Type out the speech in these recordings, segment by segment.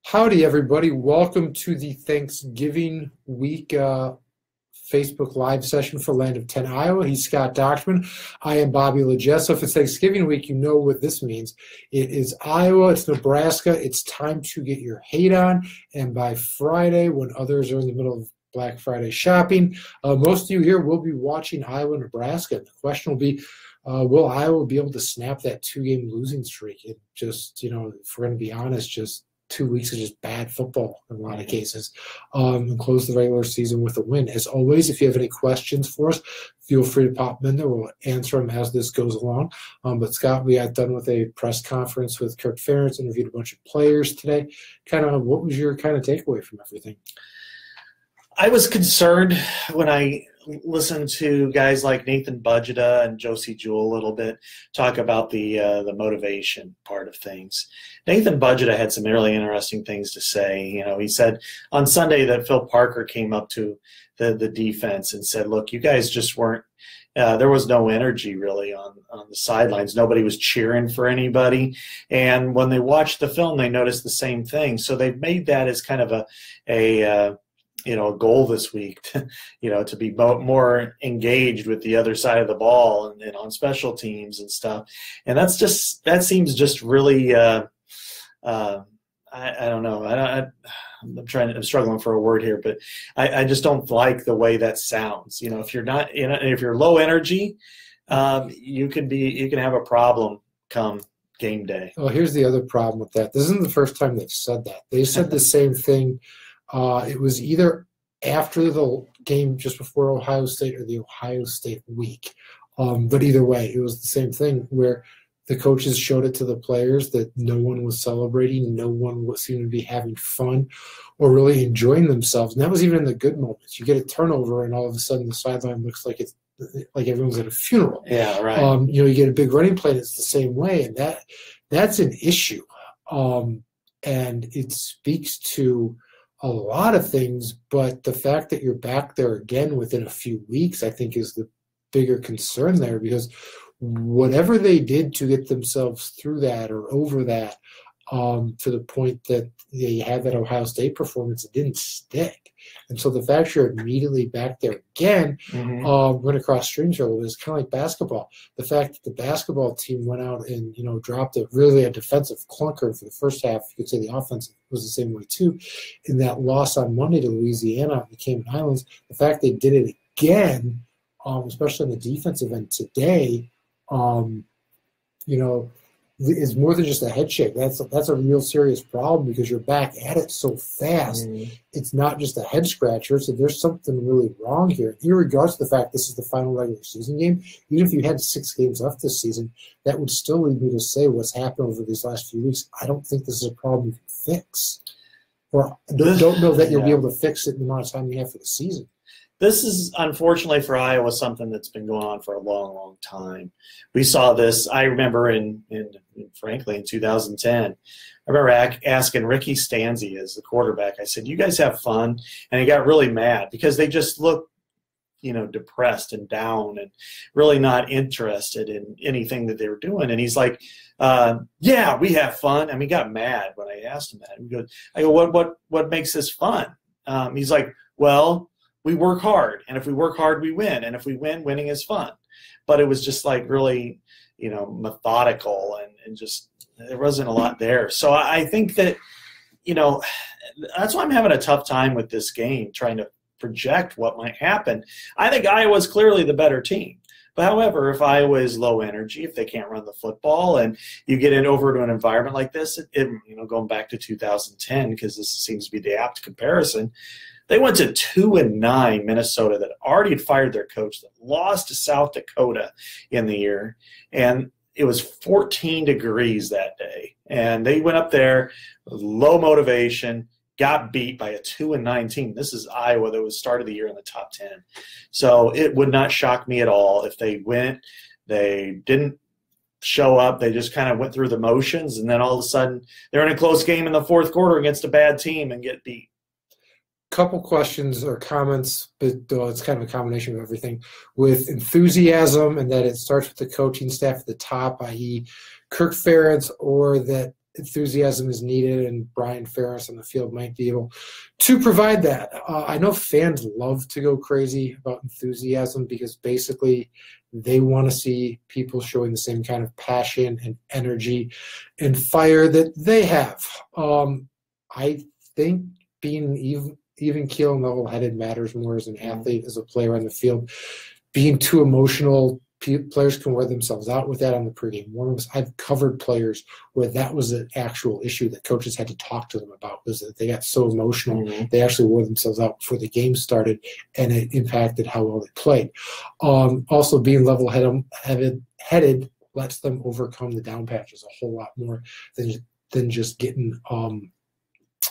Howdy, everybody. Welcome to the Thanksgiving week Facebook Live session for Land of 10 Iowa. He's Scott Dochterman. I am Bobby Gesse. If it's Thanksgiving week, you know what this means. It is Iowa. It's Nebraska. It's time to get your hate on. And by Friday, when others are in the middle of Black Friday shopping, most of you here will be watching Iowa-Nebraska. The question will be, will Iowa be able to snap that two-game losing streak? It just, if we're going to be honest, just 2 weeks of just bad football in a lot of cases, and close the regular season with a win. As always, if you have any questions for us, feel free to pop them in there. We'll answer them as this goes along. But Scott, we got done with a press conference with Kirk Ferentz, interviewed a bunch of players today. What was your kind of takeaway from everything? I was concerned when I listened to guys like Nathan Budgeta and Josie Jewell a little bit talk about the motivation part of things. Nathan Budgeta had some really interesting things to say. He said on Sunday that Phil Parker came up to the defense and said, look, you guys just weren't there was no energy really on the sidelines. Nobody was cheering for anybody. And when they watched the film, they noticed the same thing. So they've made that as kind of a goal this week, to be more engaged with the other side of the ball and on special teams and stuff. And that seems just really, I don't know. I'm struggling for a word here, but I just don't like the way that sounds. If you're not, if you're low energy, you can have a problem come game day. Well, here's the other problem with that. This isn't the first time they've said that. They said the same thing. It was either after the game just before Ohio State or the Ohio State week. But either way, it was the same thing where the coaches showed it to the players that no one was celebrating, no one seemed to be having fun or really enjoying themselves. And that was even in the good moments. You get a turnover and all of a sudden the sideline looks like it's like everyone's at a funeral. Yeah, right. You get a big running play and it's the same way. And that's an issue. And it speaks to a lot of things, but the fact that you're back there again within a few weeks, I think, is the bigger concern there, because whatever they did to get themselves through that or over that, to the point that they had that Ohio State performance, it didn't stick. And so the fact you're immediately back there again, went across streams here, is kind of like basketball. The fact that the basketball team went out and, dropped a defensive clunker for the first half, you could say the offense was the same way too, in that loss on Monday to Louisiana on the Cayman Islands, the fact they did it again, especially on the defensive end today, is more than just a head shake. That's a real serious problem, because you're back at it so fast. It's not just a head scratcher. So there's something really wrong here. Irregardless of the fact this is the final regular season game, even if you had 6 games left this season, that would still lead me to say what's happened over these last few weeks. I don't think this is a problem you can fix, or don't know that you'll be able to fix it in the amount of time you have for the season. This is, unfortunately for Iowa, something that's been going on for a long, long time. We saw this, I remember, frankly, in 2010. I remember asking Ricky Stanzi as the quarterback, I said, you guys have fun? And he got really mad because they just looked, depressed and down and really not interested in anything that they were doing. And he's like, yeah, we have fun. He got mad when I asked him that. I go, what makes this fun? He's like, well, we work hard, and if we work hard, we win, and if we win, winning is fun. But it was just like really, methodical, and just there wasn't a lot there. So I think that, that's why I'm having a tough time with this game, trying to project what might happen. I think Iowa's clearly the better team. But however, if Iowa is low energy, if they can't run the football, and you get it over to an environment like this, going back to 2010, because this seems to be the apt comparison, they went to 2-9 Minnesota that already had fired their coach, that lost to South Dakota in the year, and it was 14 degrees that day. And they went up there with low motivation, got beat by a 2-9 team. This is Iowa that was started the year in the top 10. So it would not shock me at all if they didn't show up. They just kind of went through the motions, and then all of a sudden they're in a close game in the fourth quarter against a bad team and get beat. Couple questions or comments, but it's kind of a combination of everything, with enthusiasm, and that it starts with the coaching staff at the top, i.e. Kirk Ferentz, or that enthusiasm is needed, and Brian Ferentz on the field might be able to provide that. I know fans love to go crazy about enthusiasm because basically they want to see people showing the same kind of passion and energy and fire that they have. I think being even keel and level-headed matters more as an athlete, as a player on the field. Being too emotional, players can wear themselves out with that on the pregame warm-ups. I've covered players where that was an actual issue that coaches had to talk to them about, was that they got so emotional, they actually wore themselves out before the game started, and it impacted how well they played. Also, being level-headed lets them overcome the down patches a whole lot more than just getting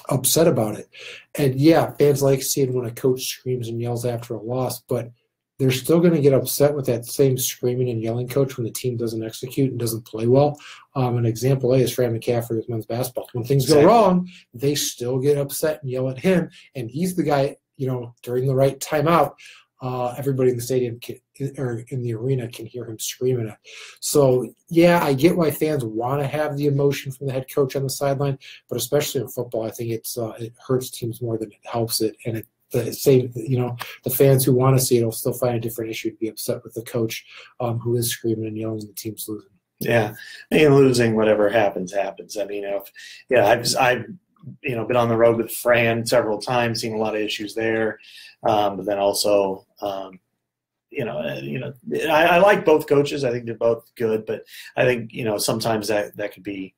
upset about it. And yeah, fans like seeing when a coach screams and yells after a loss, but they're still going to get upset with that same screaming and yelling coach when the team doesn't execute and doesn't play well. An example A is Fran McCaffrey with men's basketball. When things go wrong, they still get upset and yell at him, and he's the guy, during the right timeout, everybody in the stadium or in the arena can hear him screaming it. So, yeah, I get why fans want to have the emotion from the head coach on the sideline, but especially in football, I think it hurts teams more than it helps it, and the fans who want to see it will still find a different issue to be upset with the coach who is screaming and yelling when the team's losing. Yeah, and losing, whatever happens. I mean, I've been on the road with Fran several times, seen a lot of issues there, but then also, I like both coaches. I think they're both good, but I think sometimes that could be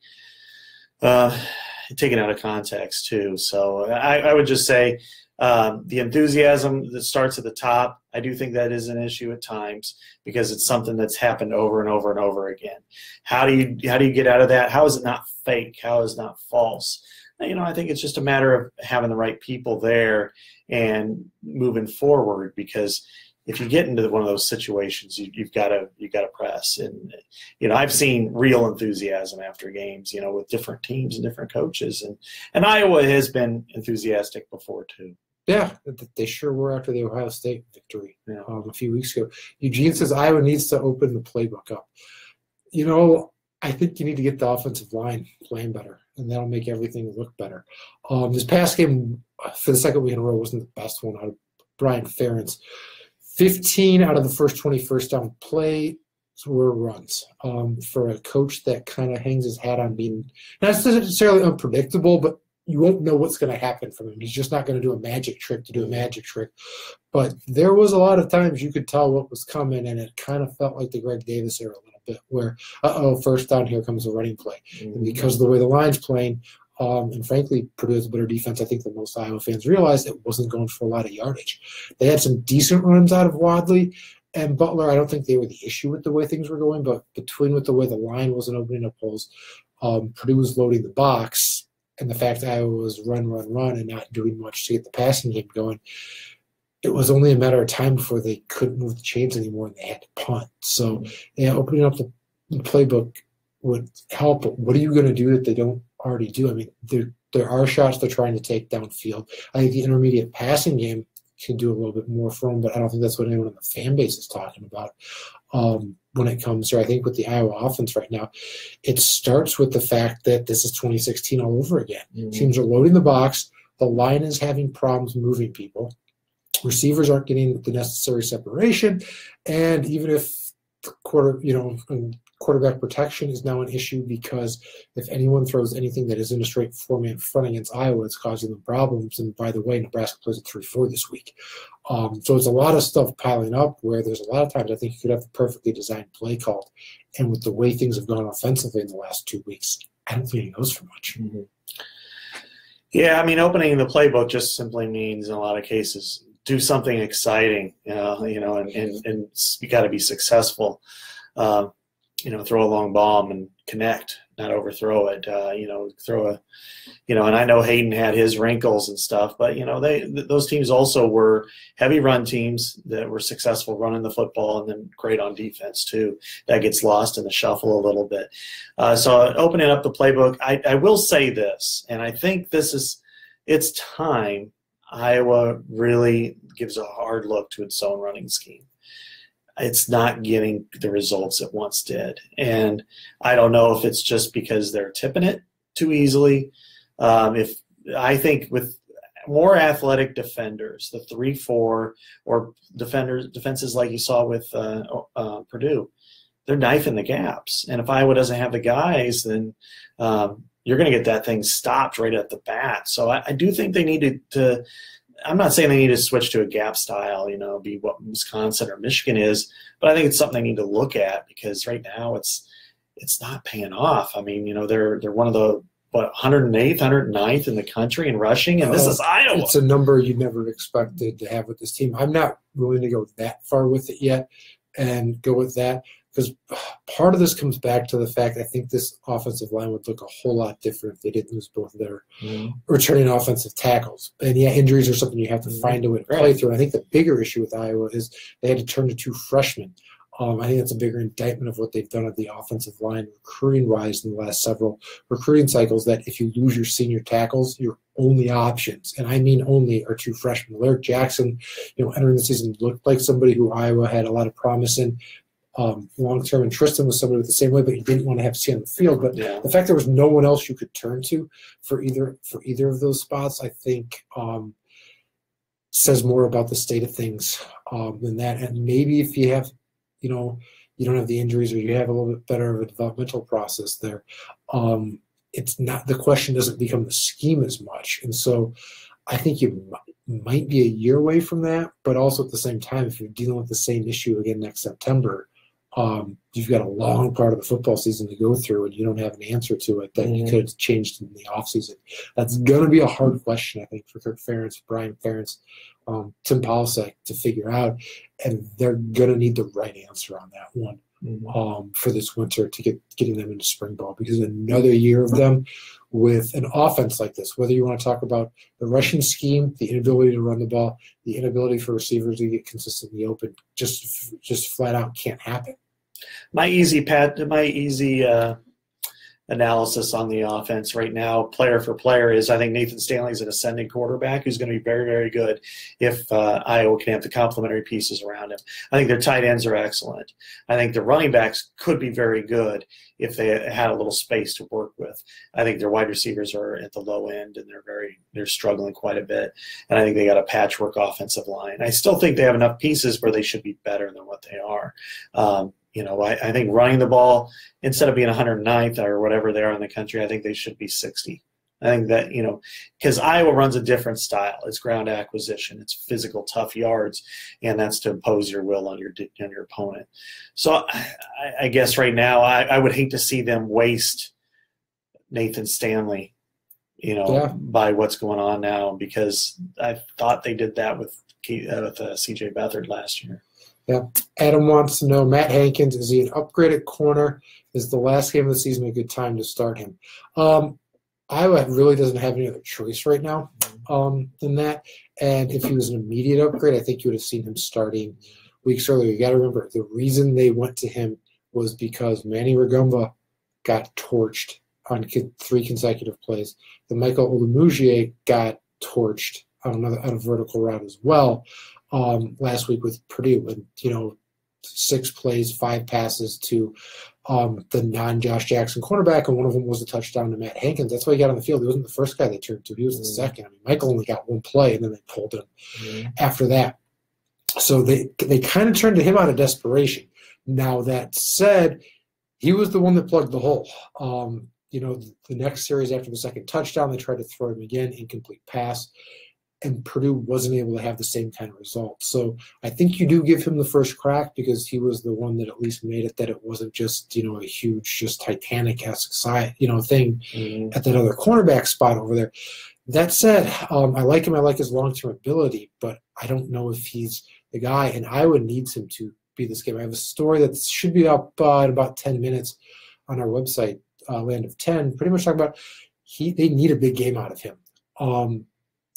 taken out of context too. So I would just say. The enthusiasm that starts at the top, I do think that is an issue at times because it's something that's happened over and over and over again. How do you get out of that? How is it not fake? How is it not false? I think it's just a matter of having the right people there and moving forward, because if you get into one of those situations, you've got to press. And I've seen real enthusiasm after games, with different teams and different coaches, and Iowa has been enthusiastic before too. Yeah, they sure were after the Ohio State victory a few weeks ago. Eugene says Iowa needs to open the playbook up. I think you need to get the offensive line playing better, and that'll make everything look better. This past game, for the second week in a row, wasn't the best one out of Brian Ferentz. 15 out of the first 20 first down plays were runs. For a coach that kind of hangs his hat on being not necessarily unpredictable, but you won't know what's going to happen from him. He's just not going to do a magic trick to do a magic trick. But there was a lot of times you could tell what was coming, and it kind of felt like the Greg Davis era a little bit, where, first down, here comes a running play. And because of the way the line's playing, and frankly, Purdue has a better defense, I think, than most Iowa fans realized, it wasn't going for a lot of yardage. They had some decent runs out of Wadley and Butler. I don't think they were the issue with the way things were going, but with the way the line wasn't opening up holes, Purdue was loading the box, and the fact that Iowa was run, and not doing much to get the passing game going, it was only a matter of time before they couldn't move the chains anymore and they had to punt. So, opening up the playbook would help. But what are you going to do that they don't already do? I mean, there are shots they're trying to take downfield. I think the intermediate passing game can do a little bit more for them, but I don't think that's what anyone in the fan base is talking about. When it comes to, I think, with the Iowa offense right now, it starts with the fact that this is 2016 all over again. Teams are loading the box. The line is having problems moving people. Receivers aren't getting the necessary separation. And even if the quarterback protection is now an issue, because if anyone throws anything that isn't a straight four-man front against Iowa, it's causing them problems. And by the way, Nebraska plays at 3-4 this week. So it's a lot of stuff piling up where there's a lot of times I think you could have the perfectly designed play called. And with the way things have gone offensively in the last 2 weeks, I don't think it goes for much. Yeah, I mean, opening the playbook just simply means in a lot of cases do something exciting, and you got to be successful. Throw a long bomb and connect, not overthrow it. And I know Hayden had his wrinkles and stuff, but those teams also were heavy run teams that were successful running the football and then great on defense too. That gets lost in the shuffle a little bit. So opening up the playbook, I will say this, and I think it's time Iowa really gives a hard look to its own running scheme. It's not getting the results it once did. And I don't know if it's just because they're tipping it too easily. If I think with more athletic defenders, the 3-4 or defenses like you saw with Purdue, they're knifing the gaps. And if Iowa doesn't have the guys, then you're going to get that thing stopped right at the bat. So I do think they needed to. I'm not saying they need to switch to a gap style, be what Wisconsin or Michigan is, but I think it's something they need to look at, because right now it's not paying off. I mean, they're one of the 108th, 109th in the country in rushing, and this is Iowa. It's a number you never expected to have with this team. I'm not willing to go that far with it yet and go with that, because part of this comes back to the fact I think this offensive line would look a whole lot different if they didn't lose both of their returning offensive tackles. And, yeah, injuries are something you have to find a way to play through. And I think the bigger issue with Iowa is they had to turn to 2 freshmen. I think that's a bigger indictment of what they've done at the offensive line recruiting-wise in the last several recruiting cycles, that if you lose your senior tackles, your only options, and I mean only, are 2 freshmen. Alaric Jackson, entering the season, looked like somebody who Iowa had a lot of promise in long-term, and Tristan was somebody with the same way, but you didn't want to have to see on the field. But the fact there was no one else you could turn to for either of those spots, I think says more about the state of things than that. And maybe if you have you don't have the injuries, or you have a little bit better of a developmental process there, it's not, the question doesn't become the scheme as much. And so I think you might be a year away from that, but also at the same time, if you're dealing with the same issue again next September, you've got a long part of the football season to go through, and you don't have an answer to it that you could have changed in the offseason. That's going to be a hard question, I think, for Kirk Ferentz, Brian Ferentz, Tim Polasek to figure out, and they're going to need the right answer on that one for this winter to getting them into spring ball, because another year of them with an offense like this, whether you want to talk about the rushing scheme, the inability to run the ball, the inability for receivers to get consistently open, just flat out can't happen. My easy analysis on the offense right now, player for player, is I think Nathan Stanley is an ascending quarterback who's going to be very, very good if Iowa can have the complementary pieces around him. I think their tight ends are excellent. I think their running backs could be very good if they had a little space to work with. I think their wide receivers are at the low end, and they're struggling quite a bit. And I think they got a patchwork offensive line. I still think they have enough pieces where they should be better than what they are. I think running the ball, instead of being 109th or whatever they are in the country, I think they should be 60. I think that, because Iowa runs a different style. It's ground acquisition. It's physical, tough yards, and that's to impose your will on your opponent. So I guess right now I would hate to see them waste Nathan Stanley, by what's going on now, because I thought they did that with C.J. Beathard last year. Yeah. Adam wants to know, Matt Hankins, is he an upgraded corner? Is the last game of the season a good time to start him? Iowa really doesn't have any other choice right now than that. And if he was an immediate upgrade, I think you would have seen him starting weeks earlier. You got to remember, the reason they went to him was because Manny Rugumva got torched on 3 consecutive plays. The Michael Olumuyiwa got torched on a vertical route as well. Last week with Purdue, and 6 plays, 5 passes to the non-Josh Jackson cornerback, and one of them was a touchdown to Matt Hankins. That's why he got on the field. He wasn't the first guy they turned to. He was the second. I mean, Michael only got 1 play, and then they pulled him after that. So they kind of turned to him out of desperation. Now, that said, he was the one that plugged the hole. The next series after the second touchdown, they tried to throw him again, incomplete pass. And Purdue wasn't able to have the same kind of result. So I think you do give him the first crack, because he was the one that at least made it, that it wasn't just, a huge, just Titanic-esque thing at that other cornerback spot over there. That said, I like him. I like his long-term ability, but I don't know if he's the guy, and Iowa needs him to be this game. I have a story that should be up in about 10 minutes on our website, Land of 10, pretty much talking about they need a big game out of him.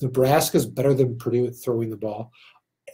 Nebraska's better than Purdue at throwing the ball.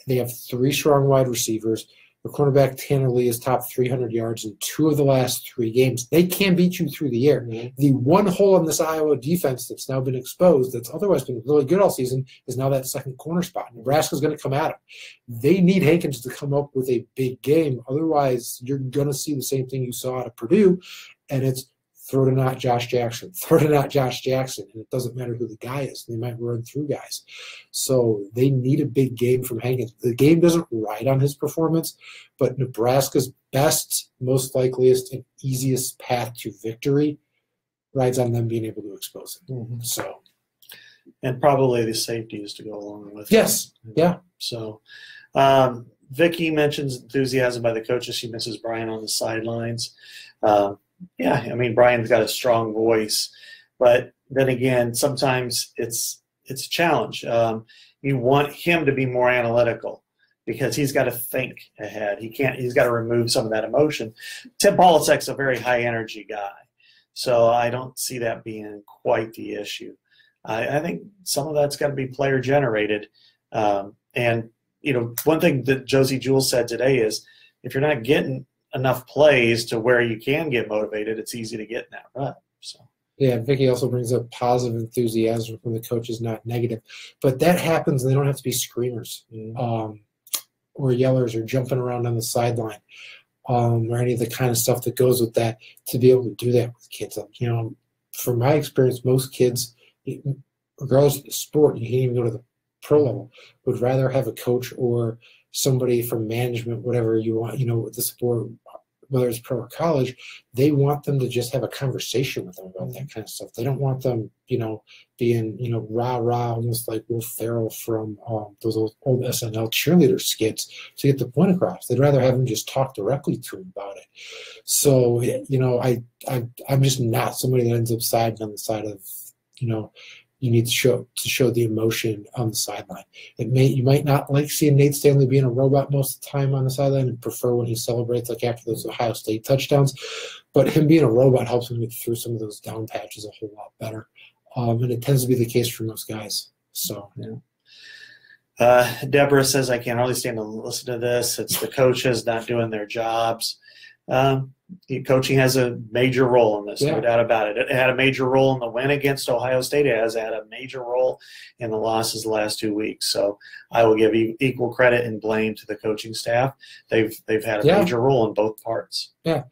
They have 3 strong wide receivers. The cornerback Tanner Lee is top 300 yards in 2 of the last 3 games. They can beat you through the air. The one hole in this Iowa defense that's now been exposed, that's otherwise been really good all season, is now that second corner spot. Nebraska's going to come at them. They need Hankins to come up with a big game. Otherwise, you're going to see the same thing you saw out of Purdue, and it's throw to not Josh Jackson, throw to not Josh Jackson, and it doesn't matter who the guy is. They might run through guys. So they need a big game from Hankins. The game doesn't ride on his performance, but Nebraska's best, most likeliest, and easiest path to victory rides on them being able to expose him. Mm-hmm. So, and probably the safeties to go along with yes, it. yeah. So, Vicky mentions enthusiasm by the coaches. She misses Brian on the sidelines. Yeah, I mean, Brian's got a strong voice, but then again, sometimes it's a challenge. You want him to be more analytical because he's got to think ahead. He's got to remove some of that emotion. Tim Polasek's a very high energy guy, so I don't see that being quite the issue. I think some of that's got to be player generated. And, you know, one thing that Josie Jewell said today is if you're not getting enough plays to where you can get motivated, it's easy to get in that rut. So. Yeah, Vicky also brings up positive enthusiasm from the coaches, not negative. But that happens, and they don't have to be screamers or yellers or jumping around on the sideline or any of the kind of stuff that goes with that to be able to do that with kids. You know, from my experience, most kids, regardless of the sport, you can't even go to the pro level, would rather have a coach or somebody from management, whatever you want, you know, with the sport, whether it's pro or college, they want them to just have a conversation with them about that kind of stuff. They don't want them, you know, being, you know, rah-rah, almost like Will Ferrell from those old SNL cheerleader skits to get the point across. They'd rather have them just talk directly to them about it. So, you know, I'm just not somebody that ends up siding on the side of, you know, you need to show the emotion on the sideline. You might not like seeing Nate Stanley being a robot most of the time on the sideline and prefer when he celebrates, like after those Ohio State touchdowns. But him being a robot helps him get through some of those down patches a whole lot better. And it tends to be the case for most guys. So, yeah. Deborah says, I can hardly stand to listen to this. It's the coaches not doing their jobs. Coaching has a major role in this, no doubt about it. It had a major role in the win against Ohio State. It has had a major role in the losses the last 2 weeks. So I will give equal credit and blame to the coaching staff. They've had a major role in both parts. Yeah.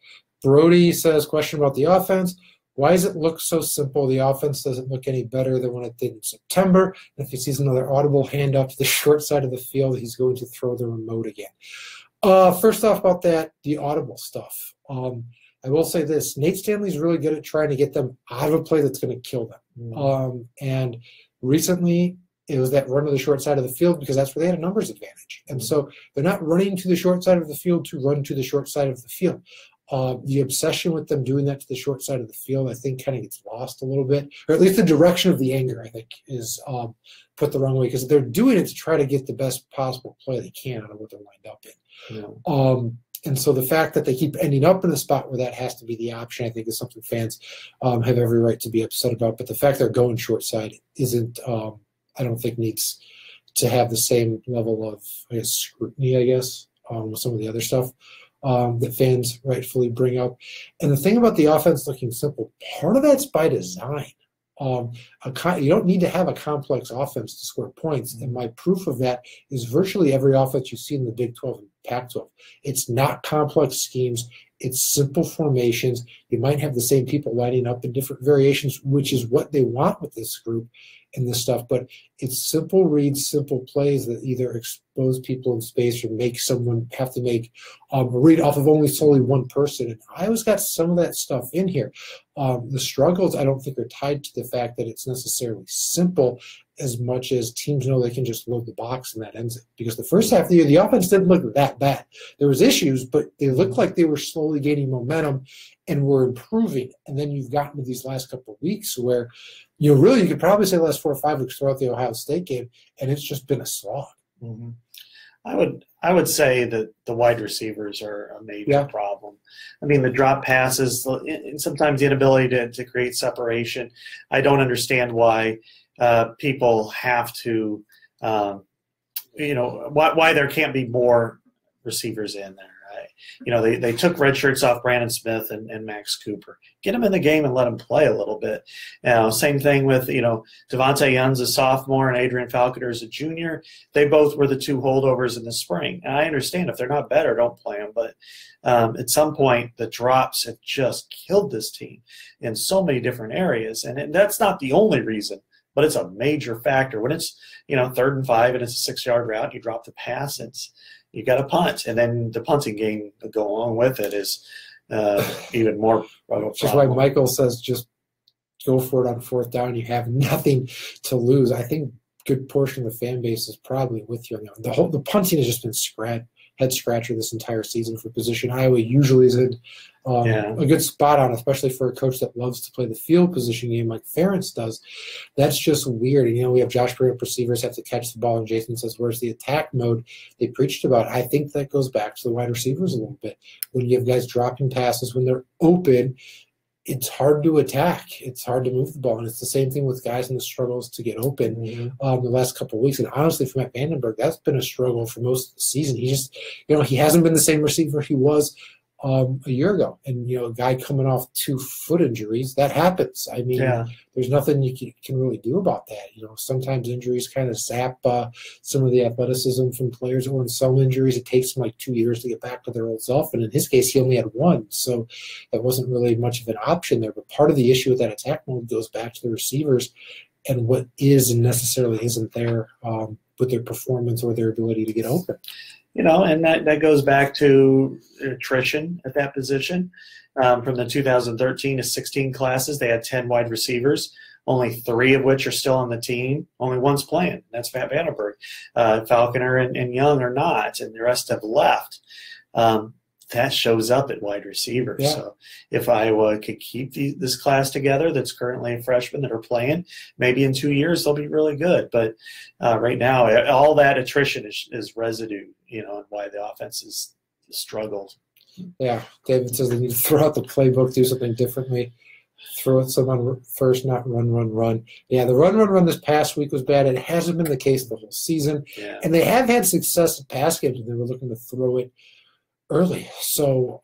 Brody says, question about the offense. Why does it look so simple? The offense doesn't look any better than when it did in September. If he sees another audible hand up to the short side of the field, he's going to throw the remote again. First off about that, the audible stuff. I will say this, Nate Stanley's really good at trying to get them out of a play that's going to kill them. And recently it was that run to the short side of the field because that's where they had a numbers advantage. And so they're not running to the short side of the field to run to the short side of the field. The obsession with them doing that to the short side of the field, I think, kind of gets lost a little bit, or at least the direction of the anger, I think, is put the wrong way because they're doing it to try to get the best possible play they can out of what they're lined up in. And so the fact that they keep ending up in a spot where that has to be the option, I think, is something fans have every right to be upset about. But the fact they're going short side isn't, I don't think, needs to have the same level of, I guess, scrutiny, with some of the other stuff that fans rightfully bring up. And the thing about the offense looking simple, part of that's by design. You don't need to have a complex offense to score points. And my proof of that is virtually every offense you see in the Big 12 and Pac-12. It's not complex schemes. It's simple formations. You might have the same people lining up in different variations, which is what they want with this group and this stuff. But it's simple reads, simple plays that either expose people in space or make someone have to make a read off of only solely one person. And Iowa's got some of that stuff in here. The struggles, I don't think, are tied to the fact that it's necessarily simple as much as teams know they can just load the box and that ends it. Because the first half of the year, the offense didn't look that bad. There was issues, but they looked like they were slowly gaining momentum and were improving. And then you've gotten to these last couple of weeks where, you could probably say the last 4 or 5 weeks throughout the Ohio State game, and it's just been a slog. Mm-hmm. I would say that the wide receivers are a major problem. I mean, the drop passes, and sometimes the inability to create separation. I don't understand why people have to, why there can't be more receivers in there. play. They took red shirts off Brandon Smith and Max Cooper. Get them in the game and let them play a little bit. Same thing with, Devontae Young's a sophomore and Adrian Falconer is a junior. They both were the two holdovers in the spring. And I understand if they're not better, don't play them. But at some point, the drops have just killed this team in so many different areas. And that's not the only reason, but it's a major factor. When it's, 3rd and 5 and it's a 6-yard route, you drop the pass, you got to punt. And then the punting game to go along with it is even more of a Which is why Michael says just go for it on 4th down. You have nothing to lose. I think a good portion of the fan base is probably with you on that. The punting has just been head scratcher this entire season for position. Iowa usually is in a good spot on, especially for a coach that loves to play the field position game like Ferentz does. That's just weird. And, we have Josh Burnett receivers have to catch the ball, and Jason says, where's the attack mode they preached about? I think that goes back to the wide receivers a little bit. When you have guys dropping passes, when they're open, it's hard to attack. It's hard to move the ball. And it's the same thing with guys in the struggles to get open the last couple of weeks. And honestly, for Matt Vandenberg, that's been a struggle for most of the season. He just, he hasn't been the same receiver he was a year ago. And, a guy coming off 2 foot injuries, that happens. I mean, there's nothing you can really do about that. Sometimes injuries kind of sap some of the athleticism from players, or in some injuries, it takes them like 2 years to get back to their old self. And in his case, he only had 1. So that wasn't really much of an option there. But part of the issue with that attack mode goes back to the receivers and what is and necessarily isn't there with their performance or their ability to get open. And that goes back to attrition at that position. From the 2013 to 16 classes, they had 10 wide receivers, only 3 of which are still on the team. Only 1's playing. That's Matt Vandenberg. Falconer and Young are not, and the rest have left. That shows up at wide receiver. Yeah. So if Iowa could keep this class together that's currently a freshman that are playing, maybe in 2 years they'll be really good. But right now, all that attrition is residue, and why the offense has struggled. Yeah, David says they need to throw out the playbook, do something differently. Throw it someone first, not run. Yeah, the run this past week was bad. It hasn't been the case the whole season. Yeah. And they have had success in pass games, and they were looking to throw it early. So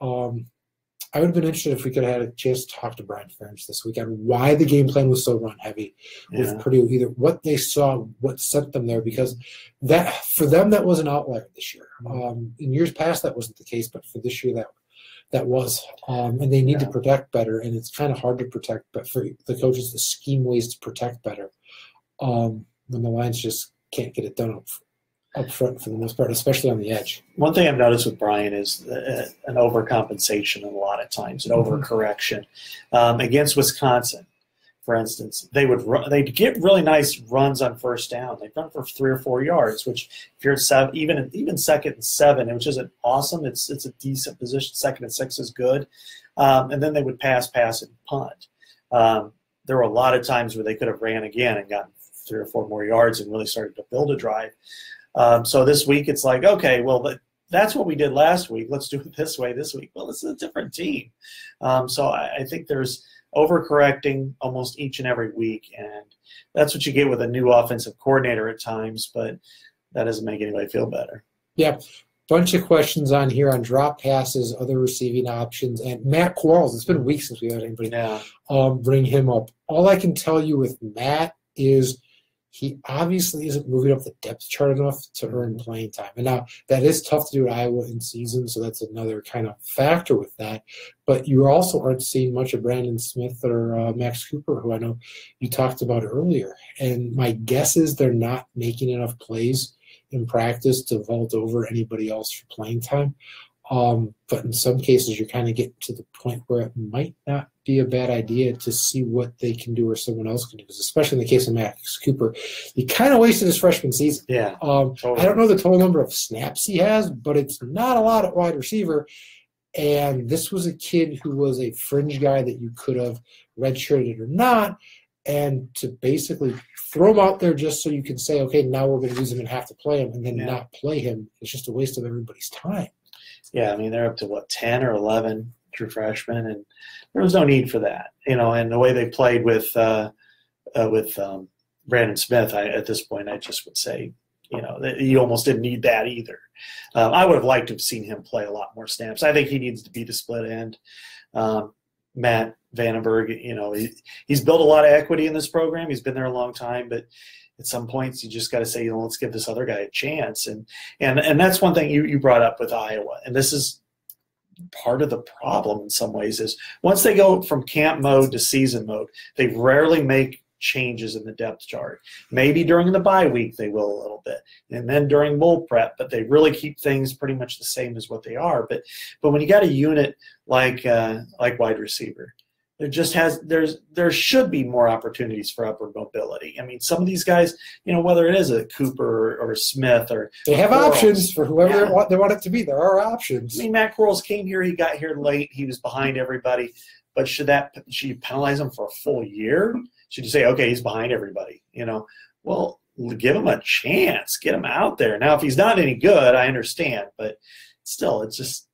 I would have been interested if we could have had a chance to talk to Brian Ferentz this week on why the game plan was so run heavy with Purdue, either what they saw, what sent them there, because that for them that was an outlier this year. In years past that wasn't the case, but for this year that was. And they need to protect better, and it's kind of hard to protect, but for the coaches to scheme ways to protect better when the Lions just can't get it done up front for the most part, especially on the edge. One thing I've noticed with Brian is an overcompensation a lot of times, an overcorrection. Against Wisconsin, for instance, they'd get really nice runs on 1st down. They'd run for 3 or 4 yards, which if you're at 7, even 2nd and 7, which isn't awesome, it's a decent position. 2nd and 6 is good. And then they would pass, and punt. There were a lot of times where they could have ran again and gotten 3 or 4 more yards and really started to build a drive. So this week it's like, okay, well, that's what we did last week. Let's do it this way this week. Well, it's a different team. So I think there's overcorrecting almost each and every week, and that's what you get with a new offensive coordinator at times, but that doesn't make anybody feel better. Yeah. Bunch of questions on here on drop passes, other receiving options, and Matt Quarles. It's been weeks since we had anybody bring him up. All I can tell you with Matt is he obviously isn't moving up the depth chart enough to earn playing time. And now that is tough to do at Iowa in season, so that's another kind of factor with that. But you also aren't seeing much of Brandon Smith or Max Cooper, who I know you talked about earlier. And my guess is they're not making enough plays in practice to vault over anybody else for playing time. But in some cases, you're kind of getting to the point where it might not be a bad idea to see what they can do or someone else can do. Because especially in the case of Max Cooper, he kind of wasted his freshman season. Yeah, totally. I don't know the total number of snaps he has, but it's not a lot at wide receiver. And this was a kid who was a fringe guy that you could have redshirted or not. And to basically throw him out there just so you can say, okay, now we're going to use him and have to play him, and then not play him, it's just a waste of everybody's time. Yeah, I mean, they're up to, 10 or 11 true freshmen, and there was no need for that. And the way they played with Brandon Smith, at this point, I just would say you almost didn't need that either. I would have liked to have seen him play a lot more snaps. I think he needs to be the split end. Matt Vandenberg, he's built a lot of equity in this program. He's been there a long time, but at some points you just got to say, let's give this other guy a chance. And that's one thing you brought up with Iowa. And this is part of the problem in some ways is once they go from camp mode to season mode, they rarely make changes in the depth chart. Maybe during the bye week they will a little bit, and then during bowl prep, but they really keep things pretty much the same as what they are. But when you got a unit like wide receiver, there should be more opportunities for upward mobility. I mean, some of these guys, whether it is a Cooper or a Smith or they have options for whoever they want it to be. There are options. I mean, Matt Quarles came here. He got here late. He was behind everybody. But should you penalize him for a full year? Should you say, okay, he's behind everybody? Well, give him a chance. Get him out there. Now, if he's not any good, I understand. But still, it's just,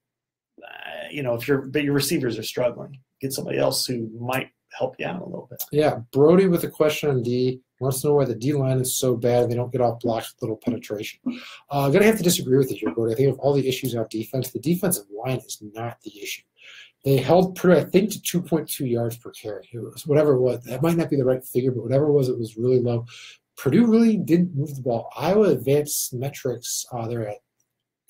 but your receivers are struggling. Get somebody else who might help you out a little bit. Yeah, Brody with a question on D wants to know why the D line is so bad they don't get off blocks with little penetration. I'm going to have to disagree with you here, Brody. I think of all the issues on defense, the defensive line is not the issue. They held Purdue, I think, to 2.2 yards per carry. It was whatever it was. That might not be the right figure, but whatever it was really low. Purdue really didn't move the ball. Iowa advanced metrics, they're at,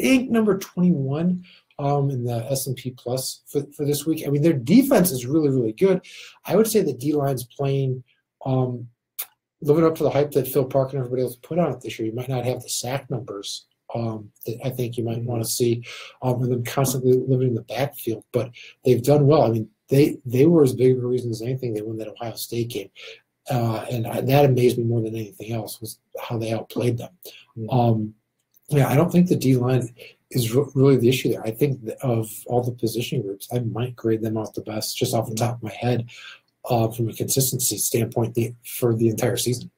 I think, number 21 in the S&P Plus for this week. I mean, their defense is really, really good. I would say the D-line's playing living up to the hype that Phil Parker and everybody else put on it this year. You might not have the sack numbers that I think you might want to see with them constantly living in the backfield, but they've done well. I mean, they were as big of a reason as anything they won that Ohio State game, and that amazed me more than anything else was how they outplayed them. I don't think the D-line is really the issue there. I think of all the position groups, I might grade them out the best just off the top of my head from a consistency standpoint for the entire season.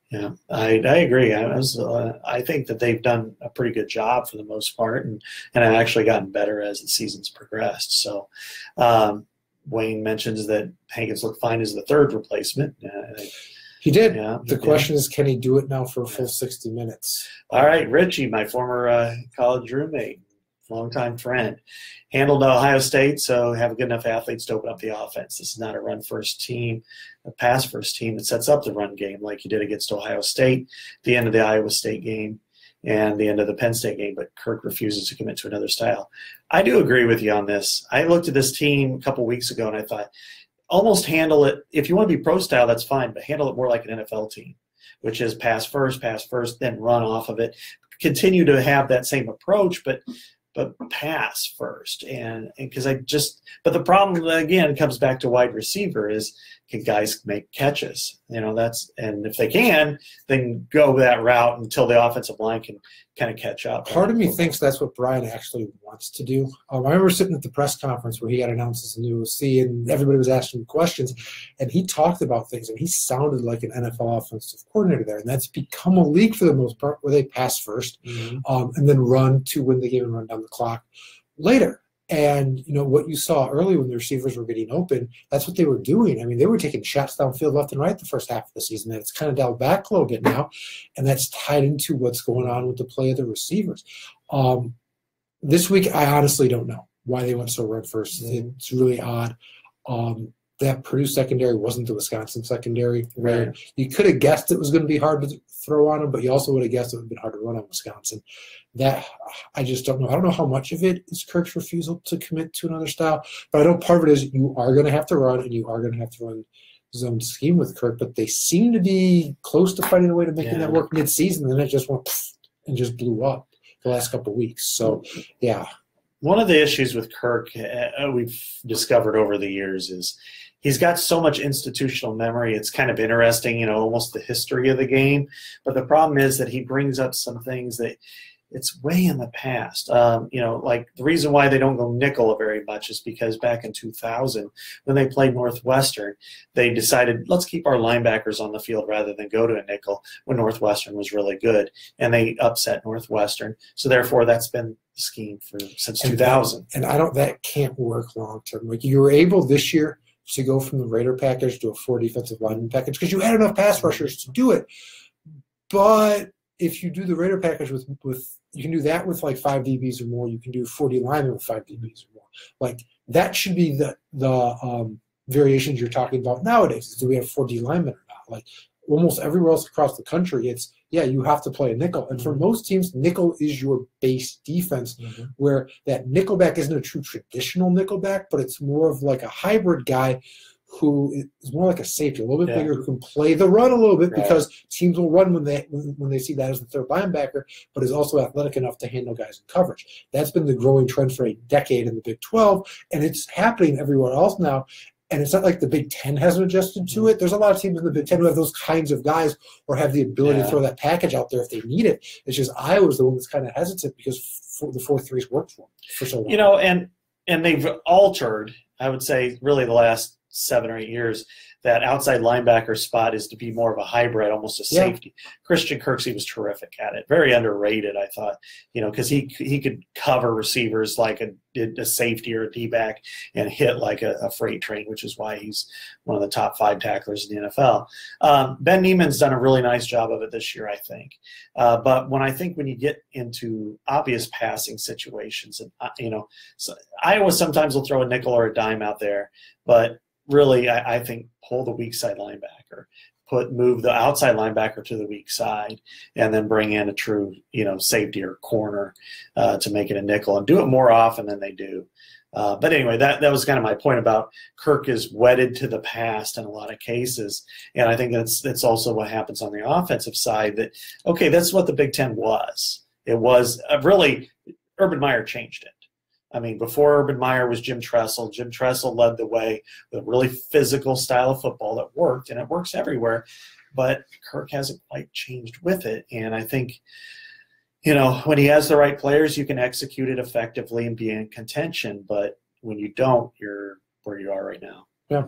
Yeah, I agree. I think that they've done a pretty good job for the most part, and have actually gotten better as the season's progressed. So Wayne mentions that Hankins looked fine as the third replacement. He did. Yeah, the question is, can he do it now for a full 60 minutes? All right, Richie, my former college roommate, longtime friend, handled Ohio State, so have good enough athletes to open up the offense. This is not a run-first team, a pass-first team that sets up the run game like you did against Ohio State, the end of the Iowa State game, and the end of the Penn State game, but Kirk refuses to commit to another style. I do agree with you on this. I looked at this team a couple weeks ago, and I thought, almost handle it. If you want to be pro-style, that's fine, but handle it more like an NFL team, which is pass first, then run off of it. Continue to have that same approach, but pass first. And because but the problem again comes back to wide receiver is, can guys make catches? And if they can, then go that route until the offensive line can kind of catch up. Part of me thinks that's what Brian actually wants to do. I remember sitting at the press conference where he got announced as a new OC, and everybody was asking him questions, and he talked about things, and he sounded like an NFL offensive coordinator there, and that's become a league for the most part where they pass first, and then run to win the game and run down the clock later. And, what you saw early when the receivers were getting open, that's what they were doing. I mean, they were taking shots downfield left and right the first half of the season, and it's kind of dialed back a little bit now, and that's tied into what's going on with the play of the receivers. This week, I honestly don't know why they went so run first. It's really odd. That Purdue secondary wasn't the Wisconsin secondary, where you could have guessed it was going to be hard to throw on them, but you also would have guessed it would have been hard to run on Wisconsin. That I just don't know. I don't know how much of it is Kirk's refusal to commit to another style, but I know part of it is you are going to have to run, and you are going to have to run zone scheme with Kirk, but they seem to be close to finding a way to making that work mid-season, and then it just went and just blew up the last couple of weeks. So, yeah. One of the issues with Kirk we've discovered over the years is he's got so much institutional memory. It's kind of interesting, almost the history of the game. But the problem is that he brings up some things that it's way in the past. Like the reason why they don't go nickel very much is because back in 2000, when they played Northwestern, they decided, let's keep our linebackers on the field rather than go to a nickel when Northwestern was really good. And they upset Northwestern. So therefore, that's been the scheme since 2000. And that can't work long term. Like you were able this year to go from the Raider package to a 4 defensive lineman package because you had enough pass rushers to do it. But if you do the Raider package with you can do that with like 5 DBs or more. You can do 40 linemen with 5 DBs or more. Like that should be the variations you're talking about nowadays. Do we have 4D linemen or not? Like almost everywhere else across the country, it's you have to play a nickel. And for most teams, nickel is your base defense, where that nickelback isn't a true traditional nickelback, but it's more of like a hybrid guy who is more like a safety, a little bit bigger, who can play the run a little bit because teams will run when they see that as the third linebacker, but is also athletic enough to handle guys in coverage. That's been the growing trend for a decade in the Big 12, and it's happening everywhere else now. And it's not like the Big Ten hasn't adjusted to it. There's a lot of teams in the Big Ten who have those kinds of guys or have the ability to throw that package out there if they need it. It's just Iowa's the one that's kind of hesitant because the 4-3's worked for them for so long. You know, and they've altered, I would say, really the last 7 or 8 years, that outside linebacker spot is to be more of a hybrid, almost a safety. Christian Kirksey was terrific at it. Very underrated, I thought, because he could cover receivers like a safety or a D-back and hit like a freight train, which is why he's one of the top 5 tacklers in the NFL. Ben Niemann's done a really nice job of it this year, I think. But when you get into obvious passing situations, and so Iowa sometimes will throw a nickel or a dime out there, but really, I think pull the weak side linebacker, move the outside linebacker to the weak side, and then bring in a true, safety or corner to make it a nickel, and do it more often than they do. But anyway, that was kind of my point about Kirk is wedded to the past in a lot of cases, and I think that's also what happens on the offensive side. That's what the Big Ten was. It was really Urban Meyer changed it. I mean, before Urban Meyer was Jim Tressel. Jim Tressel led the way with a really physical style of football that worked, and it works everywhere. But Kirk hasn't quite changed with it. And I think, when he has the right players, you can execute it effectively and be in contention. But when you don't, you're where you are right now. Yeah.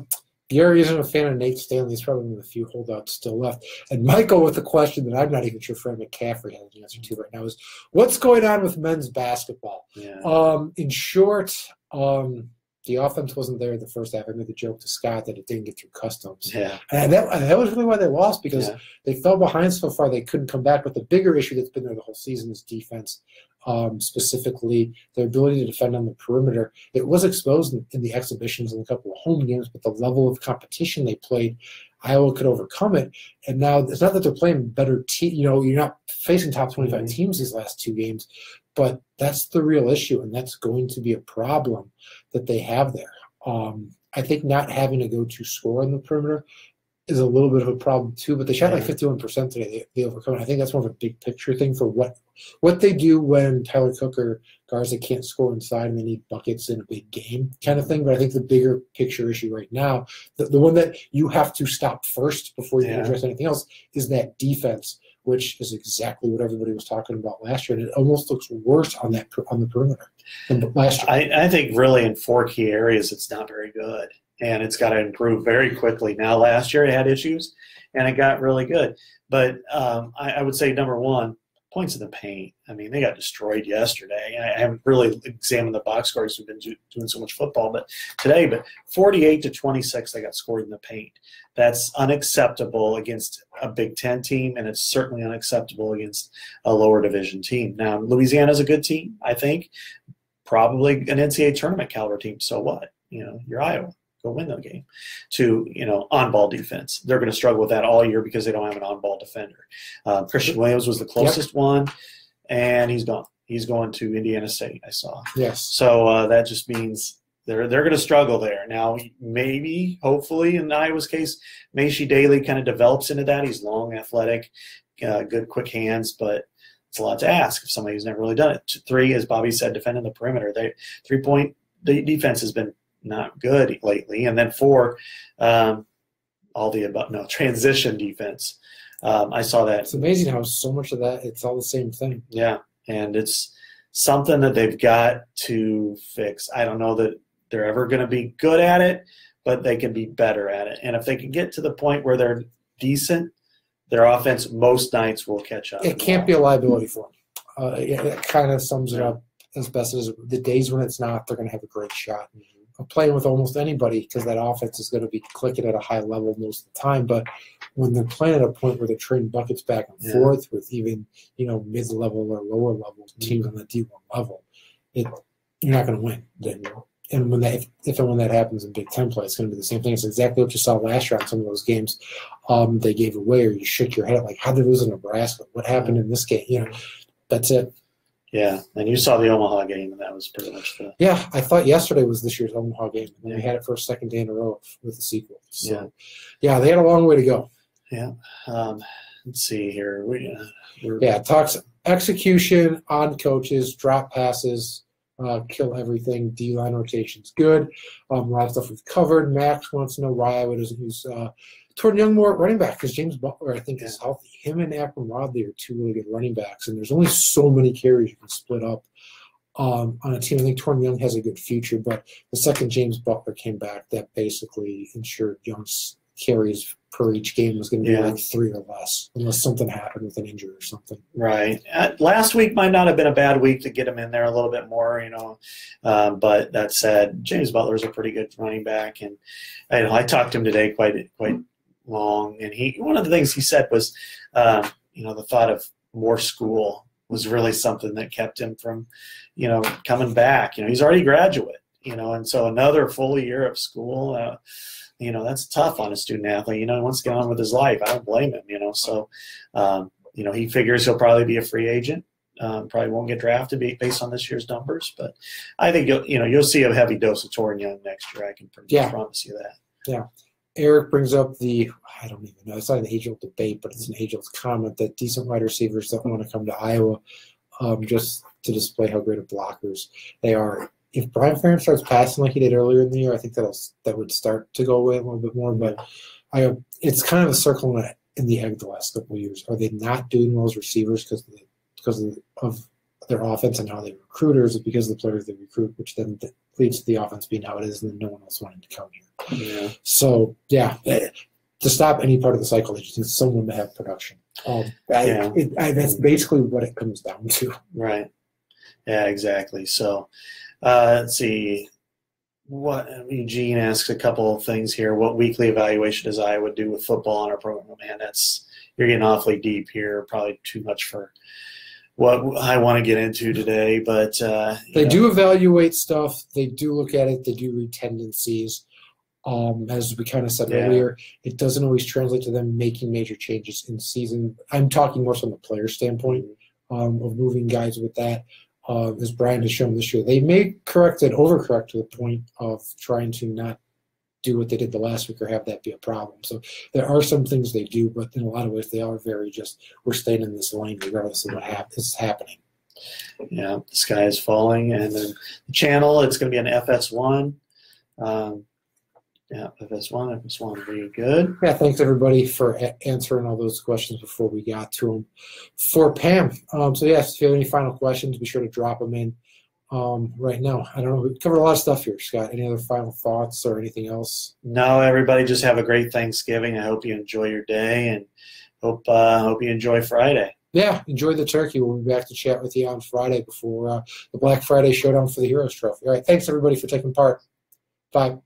Gary isn't a fan of Nate Stanley. He's probably one of the few holdouts still left. And Michael with a question that I'm not even sure Fred McCaffrey has an answer to right now is, what's going on with men's basketball? Yeah. In short, the offense wasn't there in the first half. I made the joke to Scott that it didn't get through customs. Yeah. And that was really why they lost, because they fell behind so far they couldn't come back. But the bigger issue that's been there the whole season is defense, specifically their ability to defend on the perimeter. It was exposed in the exhibitions and a couple of home games, but the level of competition they played, Iowa could overcome it. And now it's not that they're playing better team. You're not facing top 25 teams these last 2 games, but that's the real issue, and that's going to be a problem that they have there. I think not having a go-to scorer on the perimeter is a little bit of a problem too, but they shot like 51% today. They overcome it. I think that's more of a big picture thing for what they do when Tyler Cook or guards that can't score inside and they need buckets in a big game kind of thing. But I think the bigger picture issue right now, the one that you have to stop first before you can address anything else, is that defense, which is exactly what everybody was talking about last year. And it almost looks worse on the perimeter than last year. I think really in 4 key areas it's not very good. And it's got to improve very quickly. Now, last year it had issues, and it got really good. But I would say, number one, points in the paint. I mean, they got destroyed yesterday. I haven't really examined the box scores. We've been doing so much football but 48-26, they got scored in the paint. That's unacceptable against a Big Ten team, and it's certainly unacceptable against a lower division team. Now, Louisiana's a good team, I think. Probably an NCAA tournament caliber team. So what? You're Iowa. Go win the game. To on-ball defense, they're going to struggle with that all year because they don't have an on-ball defender. Christian Williams was the closest one, and he's gone. He's going to Indiana State, I saw. Yes. So that just means they're going to struggle there. Now, maybe, hopefully, in Iowa's case, Macy Daly kind of develops into that. He's long, athletic, good, quick hands, but it's a lot to ask of somebody who's never really done it. 3, as Bobby said, defending the perimeter. 3-point defense has been not good lately. And then 4, transition defense. I saw that. It's amazing how so much of that, it's all the same thing. Yeah, and it's something that they've got to fix. I don't know that they're ever going to be good at it, but they can be better at it. And if they can get to the point where they're decent, their offense most nights will catch up. It can't be a liability for them. It kind of sums it up as best as the days when it's not, they're going to have a great shot. Playing with almost anybody because that offense is going to be clicking at a high level most of the time. But when they're playing at a point where they're trading buckets back and forth with even, mid-level or lower level teams on the D1 level, you're not going to win. And when if and when that happens in Big Ten play, it's going to be the same thing. It's exactly what you saw last year on some of those games they gave away, or you shook your head like, how did they lose in Nebraska? What happened in this game? That's it. Yeah, and you saw the Omaha game, and that was pretty much the. Yeah, I thought yesterday was this year's Omaha game, and then we had it for a second day in a row with the sequel. So, yeah, they had a long way to go. Yeah. Let's see here. Talks execution on coaches, drop passes, kill everything. D-line rotation's good. A lot of stuff we've covered. Max wants to know why Iowa doesn't use Torn Young more at running back, because James Butler, I think, is healthy. Him and Akron Wadley are two really good running backs, and there's only so many carries you can split up on a team. I think Torn Young has a good future, but the second James Butler came back, that basically ensured Young's carries per each game was going to be like 3 or less, unless something happened with an injury or something. Right. Last week might not have been a bad week to get him in there a little bit more, but that said, James Butler is a pretty good running back, and I talked to him today quite long, and one of the things he said was, the thought of more school was really something that kept him from, coming back. He's already a graduate, and so another full year of school, that's tough on a student athlete. He wants to get on with his life. I don't blame him, So, he figures he'll probably be a free agent. Probably won't get drafted based on this year's numbers, but I think you'll see a heavy dose of Torn Young next year. I can pretty much promise you that. Yeah. Eric brings up I don't even know, it's not an age-old debate, but it's an age-old comment that decent wide receivers don't want to come to Iowa just to display how great of blockers they are. If Brian Ferentz starts passing like he did earlier in the year, I think that would start to go away a little bit more. But it's kind of a circle in the egg the last couple of years. Are they not doing well as receivers because of their offense and how they recruit, or is it because of the players they recruit, which then leads to the offense being how it is and then no one else wanting to come here? Yeah. So, to stop any part of the cycle, they just need someone to have production. That's basically what it comes down to. Right. Yeah, exactly. So, let's see. Eugene asks a couple of things here. What weekly evaluation does Iowa do with football on our program? Man, you're getting awfully deep here. Probably too much for what I want to get into today. But they do evaluate stuff. They do look at it. They do read tendencies. As we kind of said earlier, it doesn't always translate to them making major changes in season. I'm talking more from the player standpoint of moving guys with that. As Brian has shown this year, they may correct and overcorrect to the point of trying to not do what they did the last week or have that be a problem. So there are some things they do, but in a lot of ways they are very we're staying in this lane regardless of what is happening. Yeah, the sky is falling. And then the channel, it's going to be an FS1. FS1, very good. Yeah, thanks everybody for answering all those questions before we got to them. For Pam, if you have any final questions, be sure to drop them in right now. I don't know, we covered a lot of stuff here, Scott. Any other final thoughts or anything else? No, everybody just have a great Thanksgiving. I hope you enjoy your day, and hope you enjoy Friday. Yeah, enjoy the turkey. We'll be back to chat with you on Friday before the Black Friday showdown for the Heroes Trophy. All right, thanks everybody for taking part. Bye.